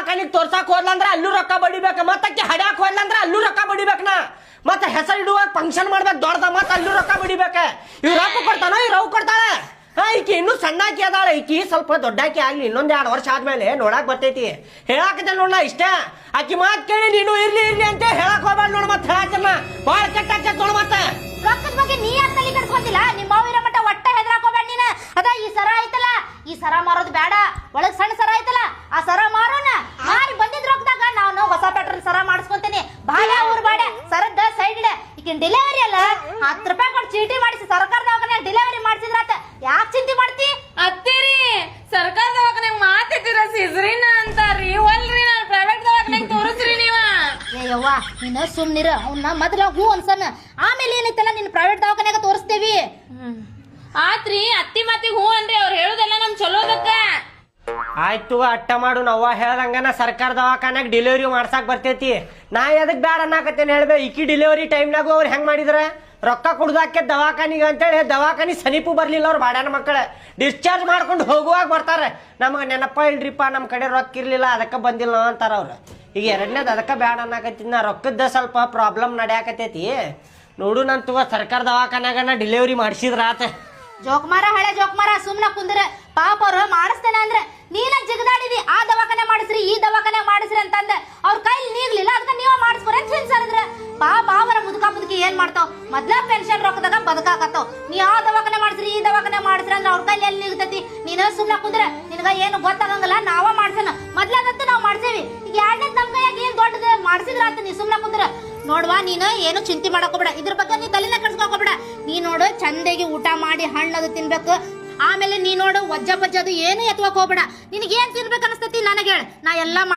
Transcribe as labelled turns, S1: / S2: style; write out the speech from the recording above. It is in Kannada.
S1: ದವಾಖಾನಿಗೆ ತೋರ್ಸಾಕ್ ಹೋದ್ಲಂದ್ರ ಅಲ್ಲೂ ರೊಕ್ಕ ಬಡಿಬೇಕ, ಮತ್ತಕ್ಕೆ ಹಡ್ಯಾಕ್ ಹೋದ್ಲಂದ್ರ ಅಲ್ಲೂ ರೊಕ್ಕ ಬಡಿಬೇಕನ, ಮತ್ತೆ ಹೆಸರು ಇಡುವಾಗ ಫಂಕ್ಷನ್ ಮಾಡ್ಬೇಕು ದೊಡ್ಡದ, ಮತ್ತ ಅಲ್ಲೂ ರೊಕ್ಕ ಬಡಿಬೇಕ. ಇವ್ ರೊಕ್ಕ ಕೊಡ್ತಾನ, ಇವ್ ರವ್ ಕೊಡ್ತಾಳೆ. ಈಕಿ ಇನ್ನೂ ಸಣ್ಣಾಕಿ ಅದಾಳ, ಈಕಿ ಸ್ವಲ್ಪ ದೊಡ್ಡಾಕಿ ಆಗ್ಲಿ, ಇನ್ನೊಂದ್ 2 ವರ್ಷ ಆದ್ಮೇಲೆ ನೋಡಾಕ್ ಬರ್ತೈತಿ. ಹೇಳಾಕತ್ತೆ ನೋಡ ಇಷ್ಟ, ಆಕಿ ಮಾತ್ ಕೇಳಿ ನೀನು ಇರ್ಲಿ ಇರ್ಲಿ ಅಂತ ಹೇಳಕ್ ಹೋಗ್ಬೇಡ ನೋಡ್. ಮತ್ ಹೇಳಾಕನ್ನ ಬಾಳ ಕೆಟ್ಟಾಕತ್ ನೋಡ್. ಮತ್ತೆ
S2: ರೊಕ್ಕದ ಬಗ್ಗೆ ನೀ ಯಾಕೆ ತಲೆ ಕೆಡ್ಸ್ಕೊಂತಿಲ್ಲ? ನಿಮ್ಮ ಮಾವಿರ ಮಟ್ಟ ಒಟ್ಟ ಹೆದರಾಕ್ ಹೋಗ್ಬೇಡ ನೀನ. ಅದ ಈ ಸರ ಐತಲ್ಲ, ಈ ಸರ ಮಾರೋದು ಬೇಡ, ಒಳಗ್ ಸಣ್ಣ ಸರ ಐತಲ್ಲ ಆ ಸರ ಮಾರೋಣ. ಮಾರಿ ಬಂದಿದ್ ರೊಕ್ಕದಾಗ ನಾವು ಹೊಸ ಪ್ಯಾಟ್ರನ್ ಸರ ಮಾಡಿಸ್ಕೊಂತೀನಿ. ಬಾಡ ಊರ್ ಬಾಡ ಸರದ ಸೈಡ್ ಇಡ. ಈಗಿನ ಡೆಲಿವರಿ ಅಲ್ಲ 10 ರೂಪಾಯಿ ಕೊಟ್ಟು ಚೀಟಿ ಮಾಡಿಸಿ ಸರ್ಕಾರ ದವಾಖಾನ್ಯಾಗ ಡೆಲಿವರಿ ಮಾಡಿಸಿದ್ರಾತ. ಯಾಕೆ ಚಿಂತೆ ಮಾಡ್ತಿ?
S3: ಅತ್ತಿರಿ ಸರ್ಕಾರ ದವಾಖಾನ್ಯಾಗ ಮಾತಿದ್ದೀರ ಸಿಜ್ರಿನ ಅಂತಾರ್ರಿ, ಒಲ್ರಿ ನಾನು ಪ್ರೈವೇಟ್ ದವಾಖಾನ್ಯಾಗ ತೋರಿಸ್ರಿ ನೀವ.
S2: ಯವ್ವ ನೀನು ಸುಮ್ನಿರ, ಅವನ್ನ ಮೊದಲ ಹೂ ಅನ್ಸನ್, ಆಮೇಲೆ ಏನೈತಲ್ಲ ನಿನ್ನ ಪ್ರೈವೇಟ್ ದವಾಖಾನ್ಯಾಗ ತೋರಿಸ್ತೇವಿ.
S3: ಆತ್ರಿ ಅತ್ತಿ ಮಾತಿಗೆ ಹೂ ಅನ್ರಿ, ಅವ್ರು ಹೇಳುದೆಲ್ಲ ನಮ್ ಚಲೋದಕ್ಕ.
S1: ಆಯ್ತು ಅಟ್ಟ ಮಾಡು. ನಾವ ಹೇಳ್ದಂಗನ ಸರ್ಕಾರ ದವಾಖಾನ್ಯಾಗ ಡೆಲಿವರಿ ಮಾಡ್ಸಾಕ್ ಬರ್ತೈತಿ. ನಾ ಎದಕ್ ಬ್ಯಾಡ ಅನ್ನಕತ್ತೇನೆ ಹೇಳ್ಬೇ. ಈಕಿ ಡೆಲಿವರಿ ಟೈಮ್ನಾಗು ಅವ್ರು ಹೆಂಗ್ ಮಾಡಿದ್ರ, ರೊಕ್ಕ ಕುಡ್ದಾಕೆ ದವಾಖಾನಿಗೆ ಅಂತೇಳಿ ದವಾಖಾನಿ ಸಮೀಪ ಬರ್ಲಿಲ್ಲ ಅವ್ರು ಬಾಡ್ಯಾನ ಮಕ್ಕಳ. ಡಿಸ್ಚಾರ್ಜ್ ಮಾಡ್ಕೊಂಡು ಹೋಗುವಾಗ ಬರ್ತಾರೆ, ನಮ್ಗೆ ನೆನಪ ಇಲ್ರಿಪ್ಪ ನಮ್ಮ ಕಡೆ ರೊಕ್ಕ ಇರ್ಲಿಲ್ಲ ಅದಕ್ಕೆ ಬಂದಿಲ್ಲ ಅಂತಾರ ಅವ್ರು. ಈಗ ಎರಡನೇದು ಅದಕ್ಕೆ ಬ್ಯಾಡ ಅನ್ನಕತ್ತೀನಿ ನಾ. ರೊಕ್ಕದ ಸ್ವಲ್ಪ ಪ್ರಾಬ್ಲಮ್ ನಡೆಯಾಕತೈತಿ. ನೋಡು ನನ್ ತಗೋ ಸರ್ಕಾರ ದವಾಖಾನ್ಯಾಗ ಡೆಲಿವರಿ ಮಾಡಿಸಿದ್ರ ಆತ.
S2: ಜೋಕ್ಮಾರ ಹಳೆ ಜೋಕ್ಮಾರ ಸುಮ್ನ ಕುಂದ್ರ. ಪಾಪ ಅವ್ರು ಮಾಡಿಸ್ತೇನೆ ಅಂದ್ರೆ ನೀನ ಜಿಗದಾಡಿದಿ, ಆ ದವಾಖಾನೆ ಮಾಡಿಸ್ರಿ ಈ ದವಾಖಾನೆ ಮಾಡಿಸ್ರಿ ಅಂತಂದೆ. ಅವ್ರ ಕೈಲಿ ನೀಗ್ಲಿಲ್ಲ, ಅದಕ್ಕೆ ನೀವ ಮಾಡಿಸ್ಕೊರ ಅಂತ ಹಿಂಸರಿದ್ರ. ಪಾಪ ಅವರ ಮುದುಕಿ ಏನ್ ಮಾಡ್ತಾವ್, ಮೊದ್ಲ ಪೆನ್ಷನ್ ರೊಕ್ಕದಾಗ ಬದುಕಾಕತ್ತಾವ್. ನೀ ಆ ದವಾಖಾನೆ ಮಾಡಿಸ್ರಿ ಈ ದವಾಖಾನೆ ಮಾಡಿಸ್ರಿ ಅಂದ್ರೆ ಅವ್ರ ಕೈಲಿ ಎಲ್ಲಿ ನಿಲ್ತತಿ? ನೀನ ಸುಮ್ನ ಕುಂದ್ರ, ನಿನಗ ಏನು ಗೊತ್ತಾಗಂಗಿಲ್ಲ. ನಾವ ಮಾಡ್ಸೇನ, ಮೊದ್ಲಾಗಂತೂ ನಾವ್ ಮಾಡ್ಸೇವಿ. ಈಗ 2ನೇ ನಮ್ ಕೈಯಾಗ ಏನ್ ದೊಡ್ಡದ ಮಾಡಿಸಿದ್ರ ಅಂತ ನೀ ಸುಮ್ನ ಕುಂದ್ರ. ನೋಡ್ವಾ ನೀನು ಏನು ಚಿಂತೆ ಮಾಡಕೋಬೇಡ, ಇದ್ರ ಬಗ್ಗೆ ನೀ ತಲೆನ ಕೆಡ್ಸ್ಕೋಬೇಡ. ನೀ ನೋಡು ಚಂದಾಗಿ ಊಟ ಮಾಡಿ ಹಣ್ಣದು ತಿನ್ಬೇಕು. ಆಮೇಲೆ ನೀ ನೋಡು ವಜ್ಜ ಬಜ್ಜದು ಏನು ಎತ್ವಕ್ ಹೋಗ್ಬೇಡ. ನಿನಗೇನ್ ತಿನ್ಬೇಕು ಅನಸ್ತತಿ ನನಗೆ ಹೇಳ, ನಾ ಎಲ್ಲಾ